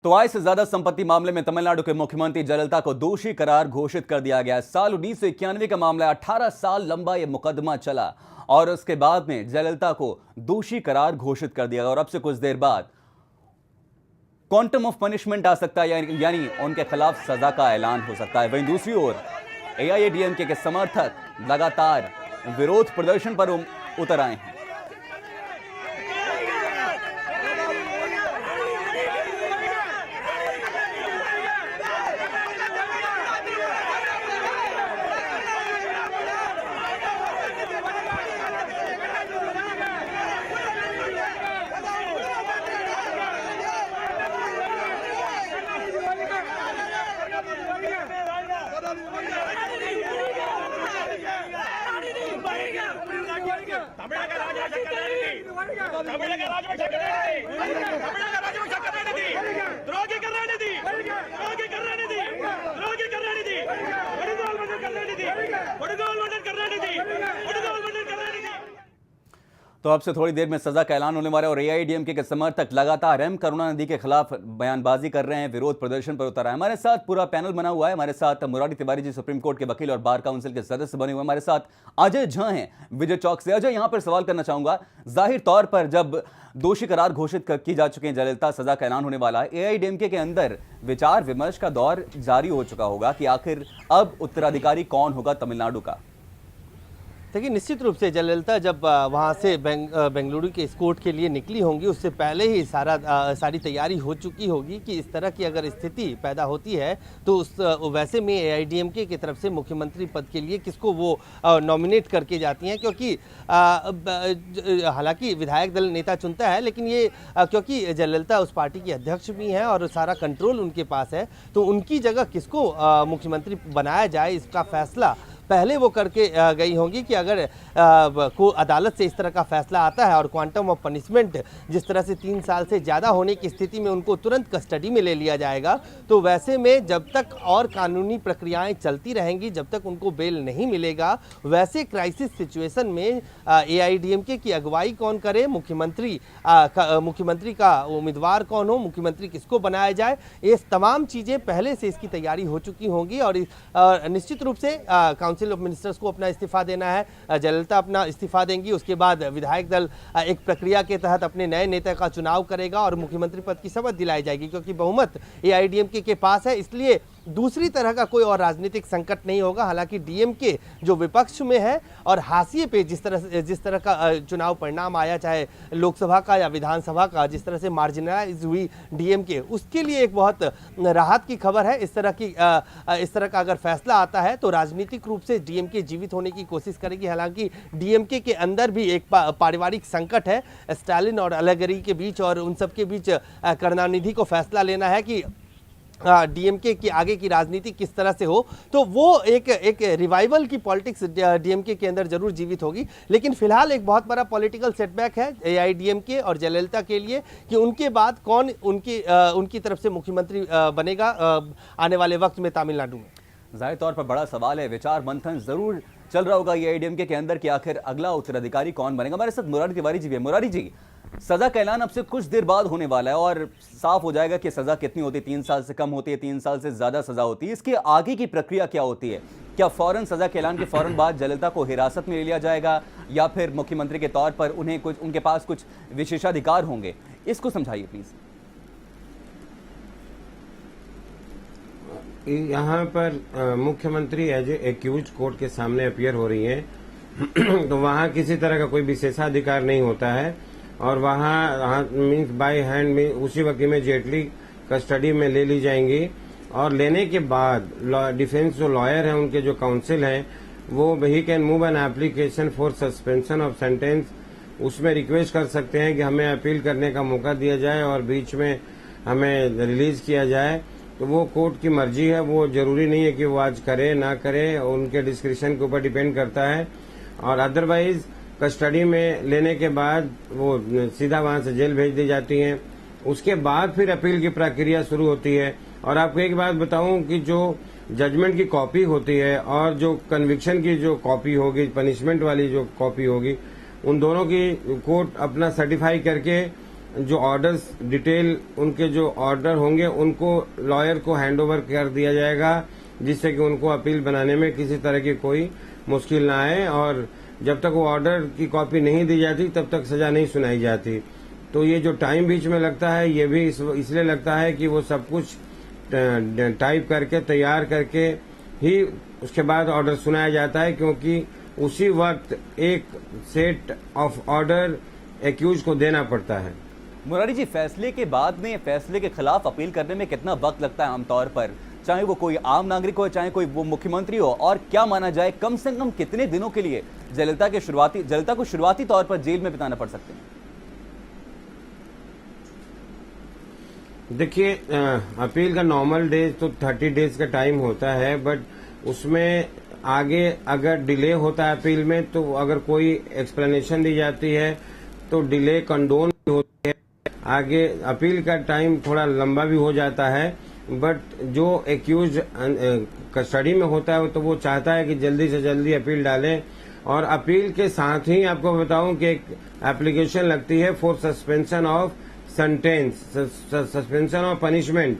तो आय से ज्यादा संपत्ति मामले में तमिलनाडु के मुख्यमंत्री जयललिता को दोषी करार घोषित कर दिया गया। साल 1991 का मामला, 18 साल लंबा यह मुकदमा चला और उसके बाद में जयललिता को दोषी करार घोषित कर दिया और अब से कुछ देर बाद क्वांटम ऑफ पनिशमेंट आ सकता है, यानी उनके खिलाफ सजा का ऐलान हो सकता है। वहीं दूसरी ओर एआईएडीएमके के समर्थक लगातार विरोध प्रदर्शन पर उतर आए हैं। तो अब से थोड़ी देर में सजा का ऐलान होने वाला है और एआईएडीएमके के समर्थक लगातार एम करुणानिधि के खिलाफ बयानबाजी कर रहे हैं, विरोध प्रदर्शन पर उतर आए। हमारे साथ पूरा पैनल बना हुआ है। हमारे साथ मुरारी तिवारी जी सुप्रीम कोर्ट के वकील और बार काउंसिल के सदस्य बने हुए। हमारे साथ अजय झा हैं विजय चौक से। अजय, यहां पर सवाल करना चाहूंगा, जाहिर तौर पर जब दोषी करार घोषित की जा चुके हैं जयललिता, सजा का ऐलान होने वाला है, एआईएडीएमके के अंदर विचार विमर्श का दौर जारी हो चुका होगा कि आखिर अब उत्तराधिकारी कौन होगा तमिलनाडु का। देखिए, निश्चित रूप से जयललिता जब वहाँ से बेंगलुरु के इस कोर्ट के लिए निकली होंगी, उससे पहले ही सारी तैयारी हो चुकी होगी कि इस तरह की अगर स्थिति पैदा होती है तो वैसे में एआईएडीएमके की तरफ से मुख्यमंत्री पद के लिए किसको वो नॉमिनेट करके जाती हैं, क्योंकि हालांकि विधायक दल नेता चुनता है, लेकिन ये क्योंकि जयललिता उस पार्टी की अध्यक्ष भी हैं और सारा कंट्रोल उनके पास है, तो उनकी जगह किसको मुख्यमंत्री बनाया जाए इसका फैसला पहले वो करके गई होंगी कि अगर को अदालत से इस तरह का फैसला आता है और क्वांटम ऑफ पनिशमेंट जिस तरह से 3 साल से ज़्यादा होने की स्थिति में उनको तुरंत कस्टडी में ले लिया जाएगा, तो वैसे में जब तक और कानूनी प्रक्रियाएं चलती रहेंगी, जब तक उनको बेल नहीं मिलेगा, वैसे क्राइसिस सिचुएशन में एआईएडीएमके की अगुवाई कौन करे, मुख्यमंत्री का उम्मीदवार कौन हो, मुख्यमंत्री किसको बनाया जाए, ये तमाम चीज़ें पहले से इसकी तैयारी हो चुकी होंगी। और निश्चित रूप से काउंसिल ऑफ मिनिस्टर्स को अपना इस्तीफा देना है, जयललिता अपना इस्तीफा देंगी, उसके बाद विधायक दल एक प्रक्रिया के तहत अपने नए नेता का चुनाव करेगा और मुख्यमंत्री पद की शपथ दिलाई जाएगी, क्योंकि बहुमत एआईएडीएमके के पास है, इसलिए दूसरी तरह का कोई और राजनीतिक संकट नहीं होगा। हालांकि डीएमके जो विपक्ष में है और हाशिए पे जिस तरह का चुनाव परिणाम आया, चाहे लोकसभा का या विधानसभा का, जिस तरह से मार्जिनलाइज हुई डीएमके, उसके लिए एक बहुत राहत की खबर है। इस तरह का अगर फैसला आता है तो राजनीतिक रूप से डीएमके जीवित होने की कोशिश करेगी। हालांकि डीएमके के अंदर भी एक पारिवारिक संकट है स्टालिन और अलगरी के बीच, और उन सब के बीच करुणानिधि को फैसला लेना है कि डीएमके की आगे की राजनीति किस तरह से हो, तो वो एक रिवाइवल की पॉलिटिक्स डीएमके के अंदर जरूर जीवित होगी। लेकिन फिलहाल एक बहुत बड़ा पॉलिटिकल सेटबैक है एआईएडीएमके और जयललिता के लिए कि उनके बाद कौन उनकी तरफ से मुख्यमंत्री बनेगा आने वाले वक्त में तमिलनाडु में। जाहिर तौर पर बड़ा सवाल है, विचार मंथन जरूर चल रहा होगा एआईएडीएमके के अंदर कि आखिर अगला उत्तराधिकारी कौन बनेगा। हमारे साथ मुरारी तिवारी जी भी है। मुरारी जी, सजा का ऐलान अब से कुछ देर बाद होने वाला है और साफ हो जाएगा कि सजा कितनी होती है, 3 साल से कम होती है, 3 साल से ज्यादा सजा होती है। इसके आगे की प्रक्रिया क्या होती है? क्या फौरन सजा के ऐलान के फौरन बाद जयललिता को हिरासत में ले लिया जाएगा या फिर मुख्यमंत्री के तौर पर उनके पास कुछ विशेषाधिकार होंगे? इसको समझाइए प्लीज। यहाँ पर मुख्यमंत्री एज एक्यूज कोर्ट के सामने अपीयर हो रही है तो वहाँ किसी तरह का कोई विशेषाधिकार नहीं होता है और वहाँ मीन्स बाय हैंड में उसी वक्त इमीडिएटली कस्टडी में ले ली जाएंगी और लेने के बाद डिफेंस जो लॉयर हैं, उनके जो काउंसिल हैं, वो he can move an application for suspension of sentence. उसमें रिक्वेस्ट कर सकते हैं कि हमें अपील करने का मौका दिया जाए और बीच में हमें रिलीज किया जाए। तो वो कोर्ट की मर्जी है, वो जरूरी नहीं है कि वो आज करे ना करे, उनके डिस्क्रिप्शन के ऊपर डिपेंड करता है। और अदरवाइज कस्टडी में लेने के बाद वो सीधा वहां से जेल भेज दी जाती हैं। उसके बाद फिर अपील की प्रक्रिया शुरू होती है। और आपको एक बात बताऊं कि जो जजमेंट की कॉपी होती है और जो कन्विक्शन की जो कॉपी होगी, पनिशमेंट वाली जो कॉपी होगी, उन दोनों की कोर्ट अपना सर्टिफाई करके जो ऑर्डर्स डिटेल उनके जो ऑर्डर होंगे उनको लॉयर को हैंडओवर कर दिया जाएगा, जिससे कि उनको अपील बनाने में किसी तरह की कोई मुश्किल ना आए। और जब तक वो ऑर्डर की कॉपी नहीं दी जाती तब तक सजा नहीं सुनाई जाती। तो ये जो टाइम बीच में लगता है ये भी इसलिए लगता है कि वो सब कुछ टाइप करके तैयार करके ही उसके बाद ऑर्डर सुनाया जाता है, क्योंकि उसी वक्त एक सेट ऑफ ऑर्डर एक्यूज को देना पड़ता है। मुरारी जी, फैसले के बाद में फैसले के खिलाफ अपील करने में कितना वक्त लगता है आमतौर पर, चाहे वो कोई आम नागरिक हो चाहे कोई वो मुख्यमंत्री हो, और क्या माना जाए कम से कम कितने दिनों के लिए जयललिता को शुरुआती तौर पर जेल में बिताना पड़ सकते हैं? देखिए, अपील का नॉर्मल डेज तो 30 डेज का टाइम होता है, बट उसमें आगे अगर डिले होता है अपील में, तो अगर कोई एक्सप्लेनेशन दी जाती है तो डिले कंडोन भी होती है। आगे अपील का टाइम थोड़ा लंबा भी हो जाता है, बट जो एक्यूज कस्टडी में होता है तो वो चाहता है कि जल्दी से जल्दी अपील डालें। और अपील के साथ ही आपको बताऊं कि एक एप्लीकेशन लगती है for suspension of sentence, suspension of punishment.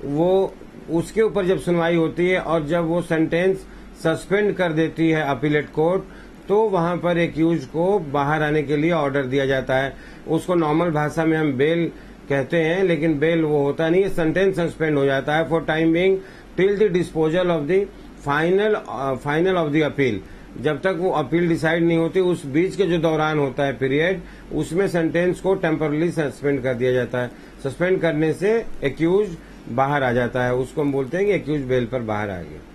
वो उसके ऊपर जब सुनवाई होती है और जब वो सेंटेंस सस्पेंड कर देती है अपीलेट कोर्ट, तो वहां पर एक्यूज को बाहर आने के लिए ऑर्डर दिया जाता है। उसको नॉर्मल भाषा में हम बेल कहते हैं, लेकिन बेल वो होता नहीं है, सेंटेंस सस्पेंड हो जाता है for time being till the disposal of the final of the appeal. जब तक वो अपील डिसाइड नहीं होती, उस बीच के जो दौरान होता है पीरियड, उसमें सेंटेंस को टेम्परली सस्पेंड कर दिया जाता है। सस्पेंड करने से एक्यूज बाहर आ जाता है, उसको हम बोलते हैं कि एक्यूज बेल पर बाहर आ गया।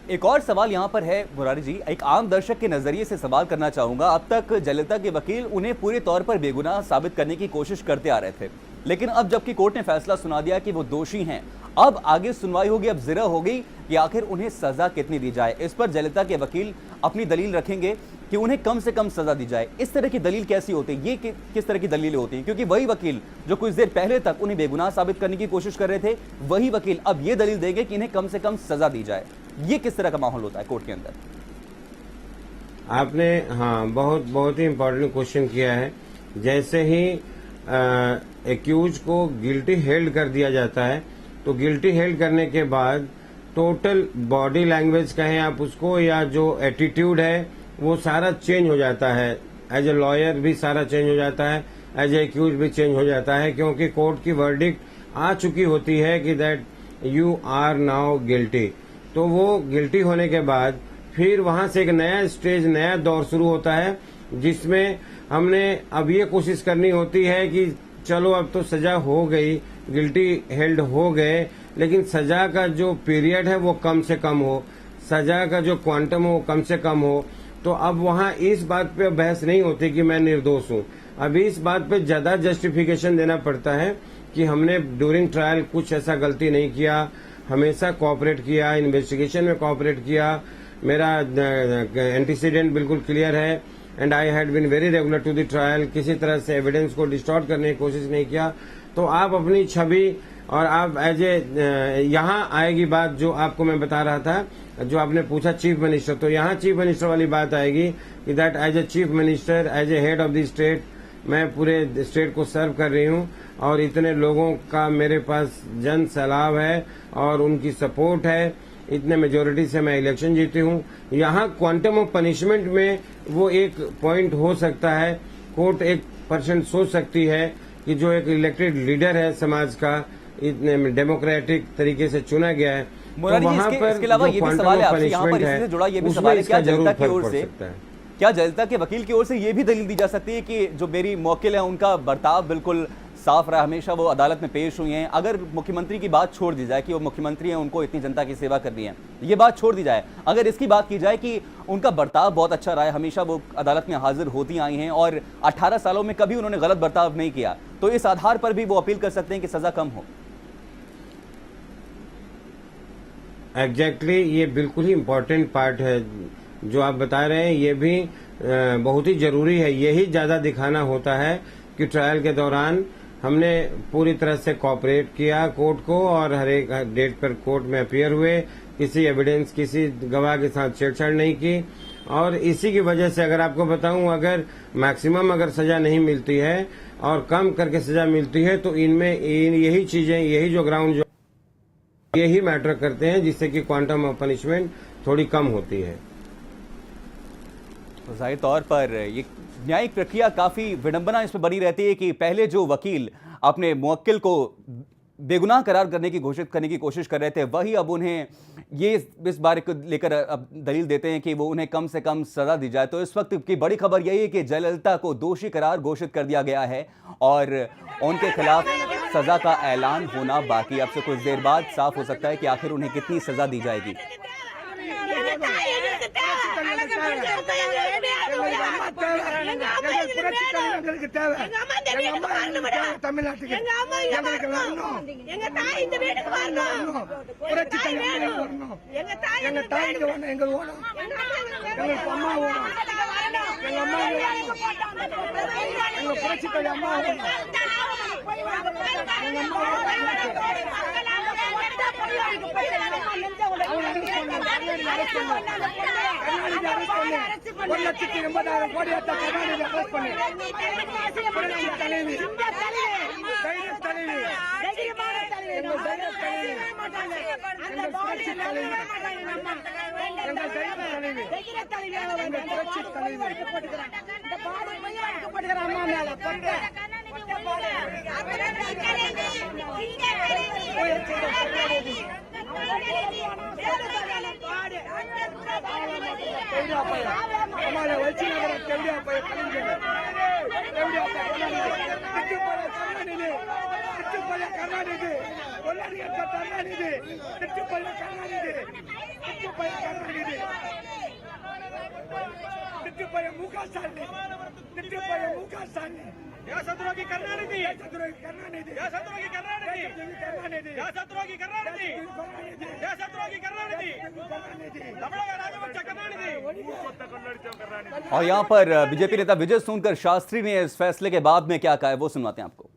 एक और सवाल यहाँ पर है मुरारी जी, एक आम दर्शक के नजरिए से सवाल करना चाहूंगा। अब तक जयललिता के वकील उन्हें पूरे तौर पर बेगुनाह साबित करने की कोशिश करते आ रहे थे, लेकिन अब जबकि कोर्ट ने फैसला सुना दिया कि वो दोषी हैं, अब आगे सुनवाई होगी, अब जिरह होगी कि आखिर उन्हें सजा कितनी दी जाए। इस पर जयललिता के वकील अपनी दलील रखेंगे कि उन्हें कम से कम सजा दी जाए। इस तरह की दलील कैसी होती है, ये किस तरह की दलीलें होती हैं? क्योंकि वही वकील जो कुछ देर पहले तक उन्हें बेगुनाह साबित करने की कोशिश कर रहे थे, वही वकील अब ये दलील देंगे कि इन्हें कम से कम सजा दी जाए। ये किस तरह का माहौल होता है कोर्ट के अंदर? आपने बहुत ही इम्पोर्टेंट क्वेश्चन किया है। जैसे ही एक्यूज को गिल्टी हेल्ड कर दिया जाता है, तो गिल्टी हेल्ड करने के बाद टोटल बॉडी लैंग्वेज कहें आप उसको, या जो एटीट्यूड है वो सारा चेंज हो जाता है। एज ए लॉयर भी सारा चेंज हो जाता है, एज ए एक्यूज भी चेंज हो जाता है, क्योंकि कोर्ट की वर्डिक्ट आ चुकी होती है कि that you are now guilty. तो वो गिल्टी होने के बाद फिर वहां से एक नया स्टेज, नया दौर शुरू होता है, जिसमें हमने अब ये कोशिश करनी होती है कि चलो अब तो सजा हो गई, गिल्टी हेल्ड हो गए, लेकिन सजा का जो पीरियड है वो कम से कम हो, सजा का जो क्वांटम हो वो कम से कम हो। तो अब वहां इस बात पे बहस नहीं होती कि मैं निर्दोष हूं। अब इस बात पे ज्यादा जस्टिफिकेशन देना पड़ता है कि हमने ड्यूरिंग ट्रायल कुछ ऐसा गलती नहीं किया, हमेशा कोऑपरेट किया, इन्वेस्टिगेशन में कोऑपरेट किया, मेरा एंटीसीडेंट बिल्कुल क्लियर है, and I had been very regular to the trial, किसी तरह से एविडेंस को डिस्टॉर्ट करने की कोशिश नहीं किया। तो आप अपनी छवि और आप एज ए यहाँ आएगी बात जो आपको मैं बता रहा था, जो आपने पूछा चीफ मिनिस्टर, तो यहाँ चीफ मिनिस्टर वाली बात आएगी कि that as a chief minister, as a head of the state, मैं पूरे स्टेट को सर्व कर रही हूँ और इतने लोगों का मेरे पास जन सैलाब है और उनकी सपोर्ट है, इतने मेजोरिटी से मैं इलेक्शन जीती हूँ। यहाँ क्वांटम ऑफ पनिशमेंट में वो एक पॉइंट हो सकता है, कोर्ट 1% सोच सकती है कि जो एक इलेक्टेड लीडर है समाज का, इतने डेमोक्रेटिक तरीके से चुना गया है, तो वहाँ पर इसके अलावा ये भी सवाल है आपसे यहाँ पर, इससे जुड़ा ये भी सवाल है, क्या जयललिता की ओर से, क्या जयललिता के वकील की ओर से ये भी दलील दी जा सकती है कि जो मेरी मौकिल है उनका बर्ताव बिल्कुल साफ रहा, हमेशा वो अदालत में पेश हुई हैं? अगर मुख्यमंत्री की बात छोड़ दी जाए कि वो मुख्यमंत्री हैं, उनको इतनी जनता की सेवा करनी है, ये बात छोड़ दी जाए, अगर इसकी बात की जाए कि उनका बर्ताव बहुत अच्छा रहा है, हमेशा वो अदालत में हाजिर होती आई हैं और 18 सालों में कभी उन्होंने गलत बर्ताव नहीं किया, तो इस आधार पर भी वो अपील कर सकते हैं कि सजा कम हो? एग्जैक्टली ये बिल्कुल ही इम्पोर्टेंट पार्ट है जो आप बता रहे हैं, ये भी बहुत ही जरूरी है। यही ज्यादा दिखाना होता है कि ट्रायल के दौरान हमने पूरी तरह से कोऑपरेट किया कोर्ट को और हर एक डेट पर कोर्ट में अपीयर हुए, किसी एविडेंस, किसी गवाह के साथ छेड़छाड़ नहीं की, और इसी की वजह से अगर आपको बताऊं, अगर मैक्सिमम अगर सजा नहीं मिलती है और कम करके सजा मिलती है तो इनमें यही चीजें, यही जो ग्राउंड जो यही मैटर करते हैं, जिससे कि क्वांटम ऑफ पनिशमेंट थोड़ी कम होती है। तो जाहिर तौर पर ये न्यायिक प्रक्रिया काफी विडंबना इसमें बनी रहती है कि पहले जो वकील अपने मुवक्किल को बेगुनाह करार करने की कोशिश कर रहे थे, वही अब उन्हें ये इस बारे को लेकर अब दलील देते हैं कि वो उन्हें कम से कम सजा दी जाए। तो इस वक्त की बड़ी खबर यही है कि जयललिता को दोषी करार घोषित कर दिया गया है और उनके खिलाफ सजा का ऐलान होना बाकी। अब से कुछ देर बाद साफ हो सकता है कि आखिर उन्हें कितनी सजा दी जाएगी। தமிழ்நாட்டுக்கு எங்களுக்கு வரணும். எங்க தாய் இந்த வீட்டுக்கு வரணும். புரட்சி தலைவர் வரணும். எங்க தாய் இங்க வரணும். எங்க ஓணும். எங்க அம்மா ஓணும். எங்க அம்மா எங்க புரட்சி தலைவர் அம்மா ஓணும். எங்க $1,80,000 கோடி கர்நாடக அரெஸ்ட் பண்ணி புரட்சி தலைவி हमारे वैसी नगर केवड़िया पे और यहाँ पर बीजेपी नेता विजय सोनकर शास्त्री ने इस फैसले के बाद में क्या कहा है वो सुनवाते हैं आपको।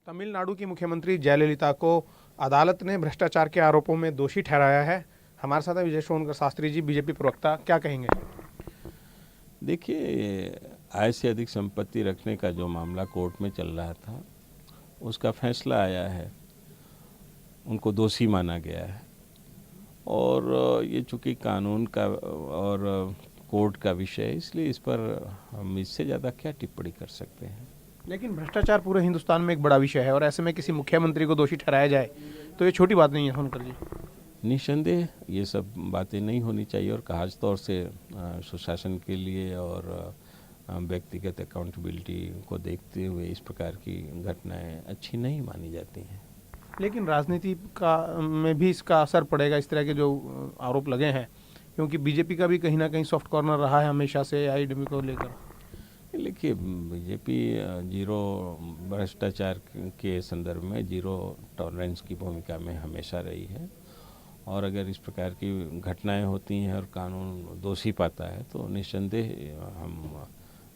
तमिलनाडु की मुख्यमंत्री जयललिता को अदालत ने भ्रष्टाचार के आरोपों में दोषी ठहराया है। हमारे साथ है विजय सोनकर शास्त्री जी, बीजेपी प्रवक्ता, क्या कहेंगे? देखिए, आय से अधिक संपत्ति रखने का जो मामला कोर्ट में चल रहा था, उसका फैसला आया है, उनको दोषी माना गया है और ये चूँकि कानून का और कोर्ट का विषय है, इसलिए इस पर हम इससे ज़्यादा क्या टिप्पणी कर सकते हैं। लेकिन भ्रष्टाचार पूरे हिंदुस्तान में एक बड़ा विषय है और ऐसे में किसी मुख्यमंत्री को दोषी ठहराया जाए तो ये छोटी बात नहीं है सोनकर जी। निस्संदेह ये सब बातें नहीं होनी चाहिए और खास तौर से सुशासन के लिए और व्यक्तिगत अकाउंटेबिलिटी को देखते हुए इस प्रकार की घटनाएं अच्छी नहीं मानी जाती हैं। लेकिन राजनीति का में भी इसका असर पड़ेगा, इस तरह के जो आरोप लगे हैं, क्योंकि बीजेपी का भी कहीं ना कहीं सॉफ्ट कॉर्नर रहा है हमेशा से आईडीएमके को लेकर। देखिए, बीजेपी जीरो भ्रष्टाचार के संदर्भ में जीरो टॉलरेंस की भूमिका में हमेशा रही है और अगर इस प्रकार की घटनाएं होती हैं और कानून दोषी पाता है तो निस्संदेह हम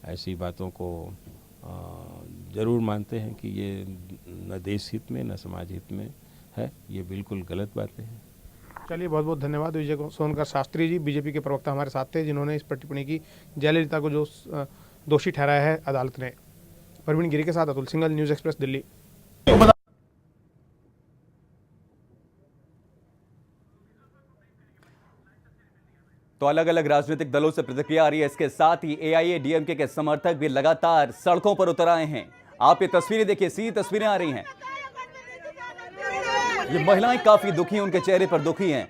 ऐसी बातों को ज़रूर मानते हैं कि ये न देश हित में न समाज हित में है, ये बिल्कुल गलत बातें हैं। चलिए, बहुत बहुत धन्यवाद विजय सोनकर शास्त्री जी, बीजेपी के प्रवक्ता हमारे साथ थे, जिन्होंने इस पर टिप्पणी की। जयललिता को जो दोषी ठहराया है अदालत ने। परवीन गिरी के साथ अतुल सिंघल, न्यूज़ एक्सप्रेस, दिल्ली। तो अलग अलग राजनीतिक दलों से प्रतिक्रिया आ रही है। इसके साथ ही एआईएडीएमके के समर्थक भी लगातार सड़कों पर उतर आए हैं। आप ये तस्वीरें देखिए, सीधी तस्वीरें आ रही हैं। ये महिलाएं काफी दुखी हैं, उनके चेहरे पर दुखी हैं,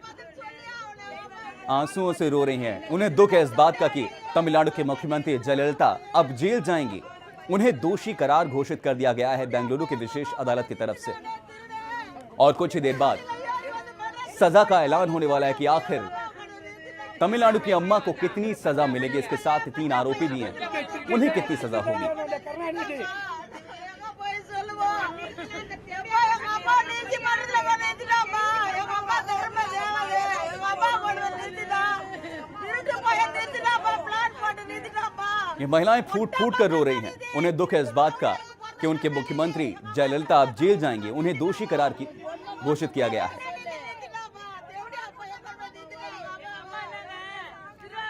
आंसुओं से रो रही हैं। उन्हें दुख है इस बात का कि तमिलनाडु के मुख्यमंत्री जयललिता अब जेल जाएंगी। उन्हें दोषी करार घोषित कर दिया गया है बेंगलुरु की विशेष अदालत की तरफ से और कुछ ही देर बाद सजा का ऐलान होने वाला है कि आखिर तमिलनाडु की अम्मा को कितनी सजा मिलेगी। इसके साथ 3 आरोपी भी हैं, उन्हें कितनी सजा होगी। ये महिलाएं फूट फूट कर रो रही हैं। उन्हें दुख है इस बात का कि उनके मुख्यमंत्री जयललिता अब जेल जाएंगे। उन्हें दोषी करार घोषित किया गया है।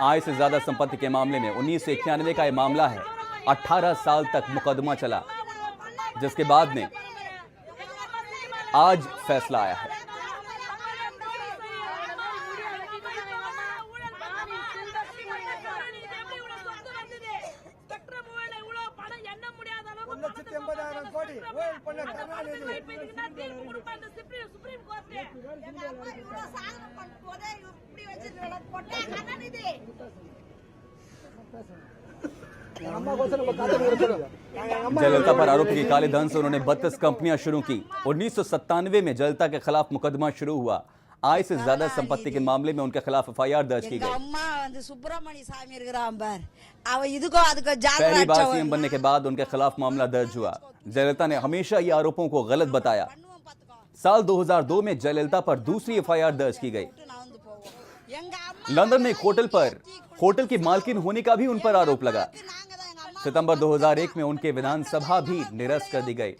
आय से ज्यादा संपत्ति के मामले में 1991 का यह मामला है। 18 साल तक मुकदमा चला, जिसके बाद में आज फैसला आया है। जयललिता पर आरोप की काले धन से उन्होंने 32 कंपनियां शुरू की। 1997 में जयललिता के खिलाफ मुकदमा शुरू हुआ। आय से ज्यादा संपत्ति के मामले में उनके खिलाफ एफआईआर दर्ज की गई। पहली बार सीएम बनने के बाद उनके खिलाफ मामला दर्ज हुआ। जयललिता ने हमेशा ये आरोपों को गलत बताया। साल 2002 में जयललिता पर दूसरी एफआईआर दर्ज की गई। लंदन में एक होटल की मालकिन होने का भी उन पर आरोप लगा। सितंबर 2001 में उनके विधानसभा भी निरस्त कर दी गई।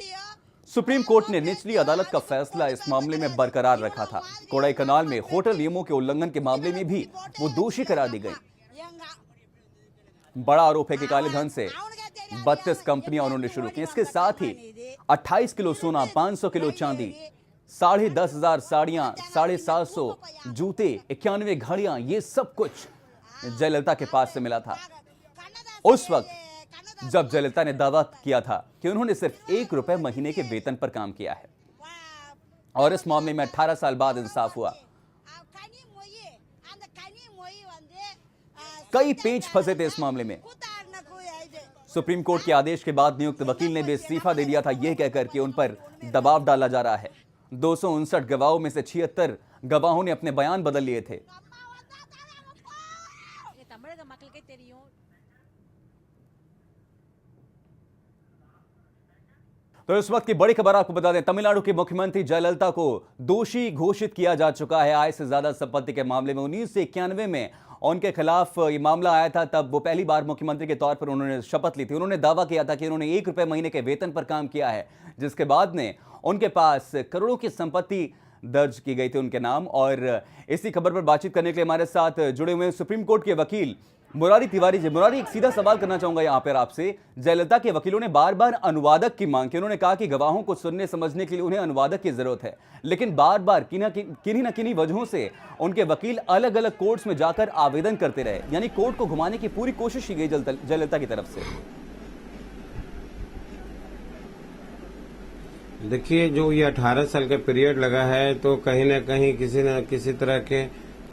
सुप्रीम कोर्ट ने निचली अदालत का फैसला इस मामले में बरकरार रखा था। कोडाईकनाल में होटल नियमों के उल्लंघन के मामले में भी वो दोषी करार दी गई। बड़ा आरोप है कि काले धन से 32 कंपनियां उन्होंने शुरू की। इसके साथ ही 28 किलो सोना, 500 किलो चांदी, 10,500 साड़ियां, 750 जूते, 91 घड़ियां, ये सब कुछ जयललिता के पास से मिला था। उस वक्त जब जयललिता ने दावा किया था कि उन्होंने सिर्फ 1 रुपए महीने के वेतन पर काम किया है, और इस मामले में 18 साल बाद इंसाफ हुआ। कई पेच फंसे थे इस मामले में। सुप्रीम कोर्ट के आदेश के बाद नियुक्त वकील ने भी इस्तीफा दे दिया था, यह कहकर कि उन पर दबाव डाला जा रहा है। 259 गवाहों में से 76 गवाहों ने अपने बयान बदल लिए थे। तो इस वक्त की बड़ी खबर आपको बता दें, तमिलनाडु की मुख्यमंत्री जयललिता को दोषी घोषित किया जा चुका है आय से ज्यादा संपत्ति के मामले में। 1991 में उनके खिलाफ ये मामला आया था। तब वो पहली बार मुख्यमंत्री के तौर पर उन्होंने शपथ ली थी। उन्होंने दावा किया था कि उन्होंने 1 रुपए महीने के वेतन पर काम किया है, जिसके बाद में उनके पास करोड़ों की संपत्ति दर्ज की गई थी उनके नाम। और इसी खबर पर बातचीत करने के लिए हमारे साथ जुड़े हुए सुप्रीम कोर्ट के वकील मुरारी तिवारी जी। मुरारी, एक सीधा सवाल करना चाहूंगा यहां पर आपसे। जयललिता के वकीलों ने बार बार अनुवादक की मांग की। उन्होंने कहा कि गवाहों को सुनने समझने के लिए उन्हें अनुवादक की जरूरत है, लेकिन बार बार किन्हीं न किन्हीं वजहों से उनके वकील अलग अलग कोर्ट्स में जाकर आवेदन करते रहे, यानी कोर्ट को घुमाने की पूरी कोशिश की गई जयललिता की तरफ से। देखिए, जो ये 18 साल का पीरियड लगा है, तो कहीं न कहीं किसी न किसी तरह के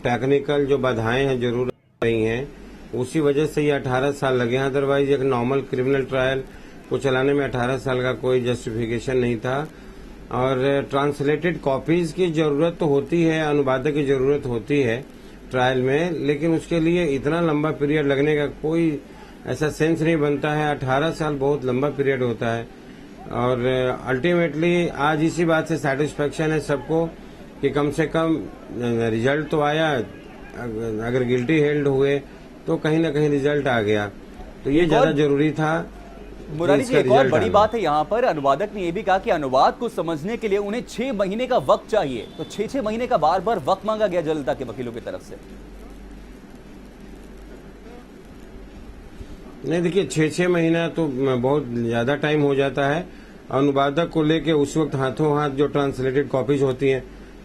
टेक्निकल जो बाधाएं हैं जरूर रही हैं, उसी वजह से ये 18 साल लगे हैं। अदरवाइज एक नॉर्मल क्रिमिनल ट्रायल को चलाने में 18 साल का कोई जस्टिफिकेशन नहीं था। और ट्रांसलेटेड कॉपीज की जरूरत तो होती है, अनुवादक की जरूरत होती है ट्रायल में, लेकिन उसके लिए इतना लंबा पीरियड लगने का कोई ऐसा सेंस नहीं बनता है। 18 साल बहुत लंबा पीरियड होता है। और अल्टीमेटली आज इसी बात से सेटिस्फेक्शन है सबको कि कम से कम रिजल्ट तो आया। अगर गिल्टी हेल्ड हुए तो कहीं ना कहीं रिजल्ट आ गया, तो ये ज्यादा जरूरी था। मुरारी जी, एक और बड़ी बात है यहाँ पर, अनुवादक ने यह भी कहा कि अनुवाद को समझने के लिए उन्हें 6 महीने का वक्त चाहिए। तो 6 महीने का बार बार वक्त मांगा गया जयललिता के वकीलों की तरफ से। नहीं, देखिए, 6 महीना तो बहुत ज्यादा टाइम हो जाता है। अनुवादक को लेके उस वक्त हाथों हाथ जो ट्रांसलेटेड कॉपीज होती हैं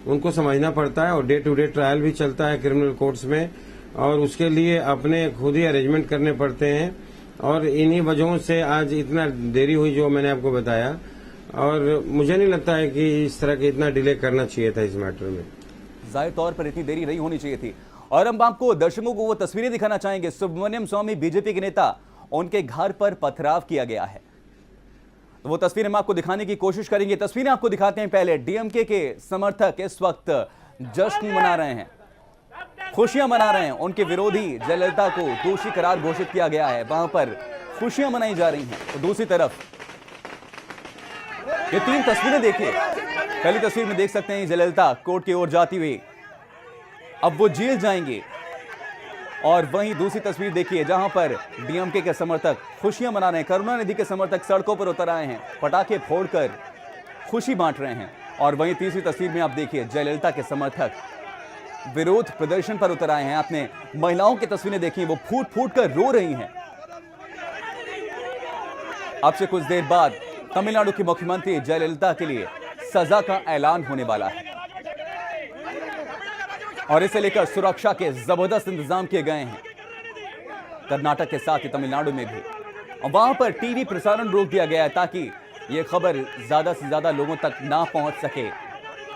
उनको समझना पड़ता है, और डे टू डे ट्रायल भी चलता है क्रिमिनल कोर्ट्स में, और उसके लिए अपने खुद ही अरेंजमेंट करने पड़ते हैं। और इन्हीं वजहों से आज इतना देरी हुई जो मैंने आपको बताया, और मुझे नहीं लगता है कि इस तरह के इतना डिले करना चाहिए था इस मैटर में। जाहिर तौर पर इतनी देरी नहीं होनी चाहिए थी। और हम आपको दर्शकों को वो तस्वीरें दिखाना चाहेंगे। सुब्रमण्यम स्वामी बीजेपी के नेता, उनके घर पर पथराव किया गया है, तो वो तस्वीरें हम आपको दिखाने की कोशिश करेंगे। तस्वीरें आपको दिखाते हैं। पहले डीएमके के समर्थक इस वक्त जश्न मना रहे हैं, खुशियां मना रहे हैं। उनके विरोधी जयललिता को दोषी करार घोषित किया गया है, वहां पर खुशियां मनाई जा रही हैं। तो दूसरी तरफ ये 3 तस्वीरें देखिए। पहली तस्वीर में देख सकते हैं जयललिता कोर्ट की ओर जाती हुई, अब वो जेल जाएंगे। और वहीं दूसरी तस्वीर देखिए जहां पर डीएमके के समर्थक खुशियां मना रहे हैं। करुणानिधि के समर्थक सड़कों पर उतर आए हैं, पटाखे फोड़कर खुशी बांट रहे हैं। और वहीं तीसरी तस्वीर में आप देखिए जयललिता के समर्थक विरोध प्रदर्शन पर उतर आए हैं। आपने महिलाओं की तस्वीरें देखी, वो फूट फूट कर रो रही हैं। अब से कुछ देर बाद तमिलनाडु की मुख्यमंत्री जयललिता के लिए सजा का ऐलान होने वाला है और इसे लेकर सुरक्षा के जबरदस्त इंतजाम किए गए हैं। कर्नाटक के साथ ही तमिलनाडु में भी, और वहां पर टीवी प्रसारण रोक दिया गया है ताकि यह खबर ज्यादा से ज्यादा लोगों तक ना पहुंच सके,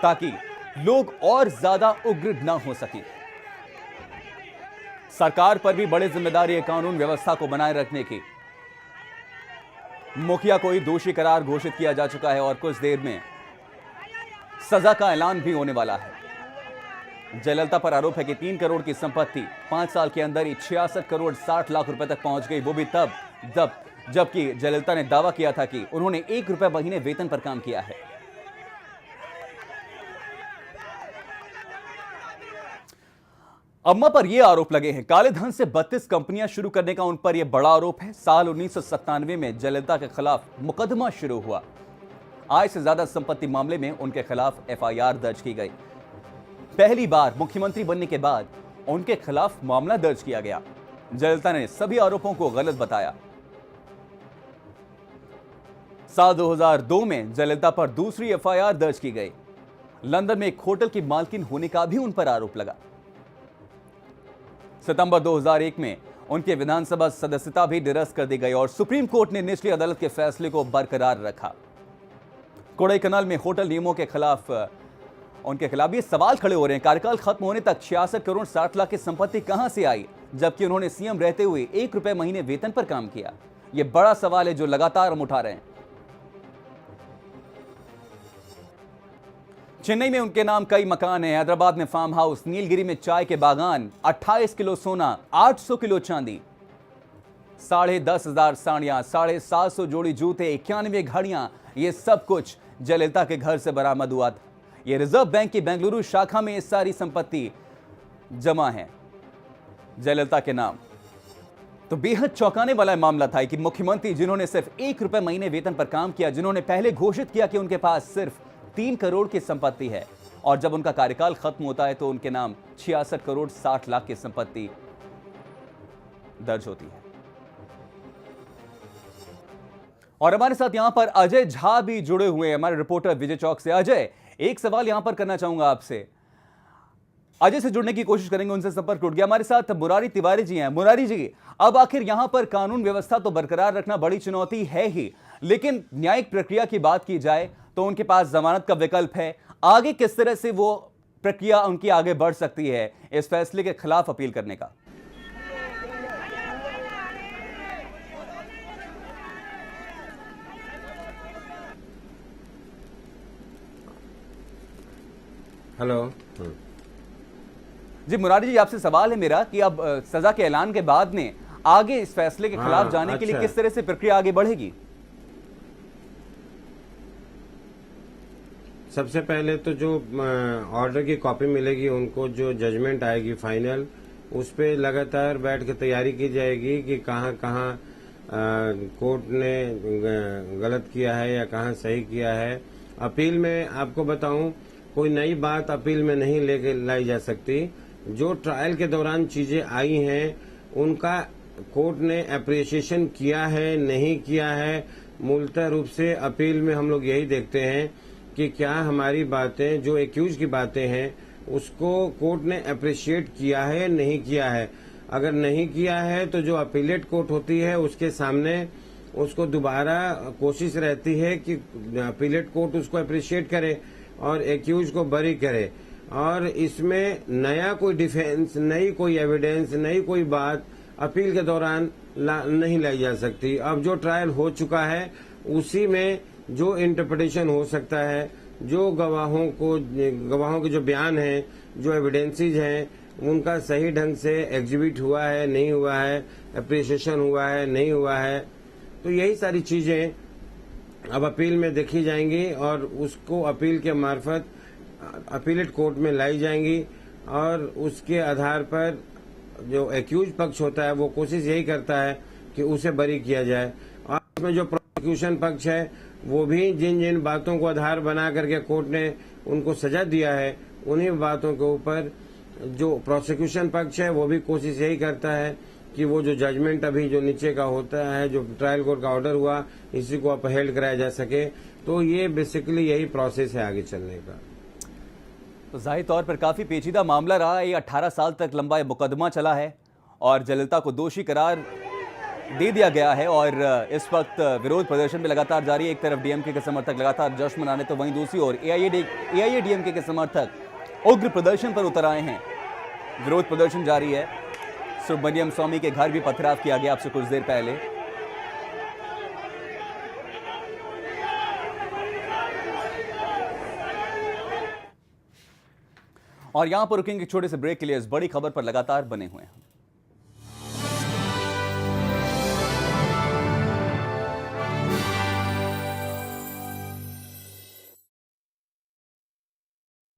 ताकि लोग और ज्यादा उग्र ना हो सके। सरकार पर भी बड़ी जिम्मेदारी है कानून व्यवस्था को बनाए रखने की। मुखिया को ही दोषी करार घोषित किया जा चुका है और कुछ देर में सजा का ऐलान भी होने वाला है। जयललिता पर आरोप है कि 3 करोड़ की संपत्ति 5 साल के अंदर ही 66 करोड़ 60 लाख रुपए तक पहुंच गई, वो भी तब जबकि जयललिता ने दावा किया था कि उन्होंने 1 रुपए महीने वेतन पर काम किया है। अम्मा पर यह आरोप लगे हैं काले धन से 32 कंपनियां शुरू करने का उन पर यह बड़ा आरोप है। साल 1997 में जयललिता के खिलाफ मुकदमा शुरू हुआ। आय से ज्यादा संपत्ति मामले में उनके खिलाफ एफआईआर दर्ज की गई। पहली बार मुख्यमंत्री बनने के बाद उनके खिलाफ मामला दर्ज किया गया। जयललिता ने सभी आरोपों को गलत बताया। साल 2002 में जयललिता पर दूसरी एफआईआर दर्ज की गई। लंदन में एक होटल की मालकिन होने का भी उन पर आरोप लगा। सितंबर 2001 में उनकी विधानसभा सदस्यता भी निरस्त कर दी गई और सुप्रीम कोर्ट ने निचली अदालत के फैसले को बरकरार रखा। कोडाईकनाल में होटल नियमों के खिलाफ उनके खिलाफ ये सवाल खड़े हो रहे हैं, कार्यकाल खत्म होने तक 66 करोड़ 60 लाख की संपत्ति कहां से आई, जबकि उन्होंने सीएम रहते हुए 1 रुपए महीने वेतन पर काम किया। यह बड़ा सवाल है जो लगातार हम उठा रहे हैं। चेन्नई में उनके नाम कई मकान हैं, हैदराबाद में फार्म हाउस, नीलगिरी में चाय के बागान, 28 किलो सोना, 800 किलो चांदी, 10,500 साड़ियां, 750 जोड़ी जूते, 91 घड़ियां, ये सब कुछ जयललिता के घर से बरामद हुआ था। ये रिजर्व बैंक की बेंगलुरु शाखा में ये सारी संपत्ति जमा है जयललिता के नाम। तो बेहद चौंकाने वाला मामला था कि मुख्यमंत्री जिन्होंने सिर्फ 1 रुपए महीने वेतन पर काम किया, जिन्होंने पहले घोषित किया कि उनके पास सिर्फ 3 करोड़ की संपत्ति है, और जब उनका कार्यकाल खत्म होता है तो उनके नाम 66 करोड़ 60 लाख की संपत्ति दर्ज होती है। और हमारे साथ यहां पर अजय झा भी जुड़े हुए हैं, हमारे रिपोर्टर विजय चौक से। अजय, एक सवाल यहां पर करना चाहूंगा आपसे। अजय से जुड़ने की कोशिश करेंगे, उनसे संपर्क टूट गया। हमारे साथ मुरारी तिवारी जी हैं। मुरारी जी, अब आखिर यहां पर कानून व्यवस्था तो बरकरार रखना बड़ी चुनौती है ही, लेकिन न्यायिक प्रक्रिया की बात की जाए तो उनके पास जमानत का विकल्प है। आगे किस तरह से वो प्रक्रिया उनकी आगे बढ़ सकती है इस फैसले के खिलाफ अपील करने का? हेलो। जी मुरारी जी, आपसे सवाल है मेरा कि अब सजा के ऐलान के बाद में आगे इस फैसले के खिलाफ जाने के लिए किस तरह से प्रक्रिया आगे बढ़ेगी? सबसे पहले तो जो ऑर्डर की कॉपी मिलेगी उनको, जो जजमेंट आएगी फाइनल, उस पे लगातार बैठ के तैयारी की जाएगी कि कहाँ कहाँ कोर्ट ने गलत किया है या कहाँ सही किया है। अपील में आपको बताऊं, कोई नई बात अपील में नहीं लेके लाई जा सकती। जो ट्रायल के दौरान चीजें आई हैं उनका कोर्ट ने अप्रिसिएशन किया है नहीं किया है, मूलतः रूप से अपील में हम लोग यही देखते हैं कि क्या हमारी बातें, जो एक्यूज की बातें हैं, उसको कोर्ट ने अप्रिशिएट किया है नहीं किया है। अगर नहीं किया है तो जो अपीलेट कोर्ट होती है उसके सामने उसको दोबारा कोशिश रहती है कि अपीलेट कोर्ट उसको अप्रिशिएट करे और एक्यूज को बरी करे। और इसमें नया कोई डिफेंस, नई कोई एविडेंस, नई कोई बात अपील के दौरान नहीं लाई जा सकती। अब जो ट्रायल हो चुका है उसी में जो इंटरप्रिटेशन हो सकता है, जो गवाहों के जो बयान हैं, जो एविडेंसेज हैं, उनका सही ढंग से एग्जिबिट हुआ है नहीं हुआ है, अप्रिसिएशन हुआ है नहीं हुआ है, तो यही सारी चीजें अब अपील में देखी जाएंगी और उसको अपील के मार्फत अपीलेट कोर्ट में लाई जाएंगी। और उसके आधार पर जो एक्यूज पक्ष होता है वो कोशिश यही करता है कि उसे बरी किया जाए। और इसमें जो प्रोसिक्यूशन पक्ष है वो भी जिन जिन बातों को आधार बना करके कोर्ट ने उनको सजा दिया है, उन्हीं बातों के ऊपर जो प्रोसिक्यूशन पक्ष है वो भी कोशिश यही करता है कि वो जो जजमेंट अभी जो नीचे का होता है, जो ट्रायल कोर्ट का ऑर्डर हुआ, इसी को अपहेल्ड कराया जा सके। तो ये बेसिकली यही प्रोसेस है आगे चलने का। तो जाहिर तौर पर काफ़ी पेचीदा मामला रहा है। ये 18 साल तक लंबा ये मुकदमा चला है और जयललिता को दोषी करार दे दिया गया है और इस वक्त विरोध प्रदर्शन भी लगातार जारी है। एक तरफ डीएमके के समर्थक लगातार जश्न मना रहे तो वहीं दूसरी ओर एआईएडीएमके के समर्थक उग्र प्रदर्शन पर उतर आए हैं। विरोध प्रदर्शन जारी है। सुब्रमण्यम स्वामी के घर भी पथराव किया गया आपसे कुछ देर पहले। और यहां पर रुकेंगे छोटे से ब्रेक के लिए। इस बड़ी खबर पर लगातार बने हुए हैं।